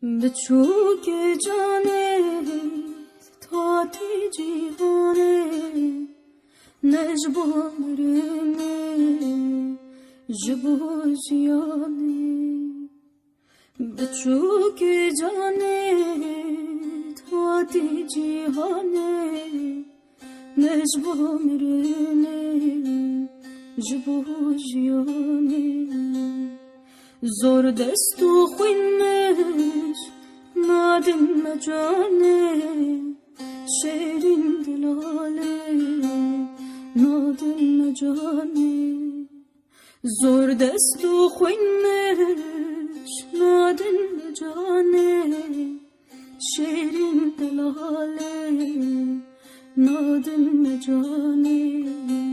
به چوک جانه تاتی جیهانه نجبارمه جبوزیانه به چوک جانه تاتی جیهانه نجبارمه جبوزیانه زور دست و خوینش نادن مجانه شیرین دلاله نادن مجانه زور دست و خوینش نادن مجانه شیرین دلاله نادن مجانه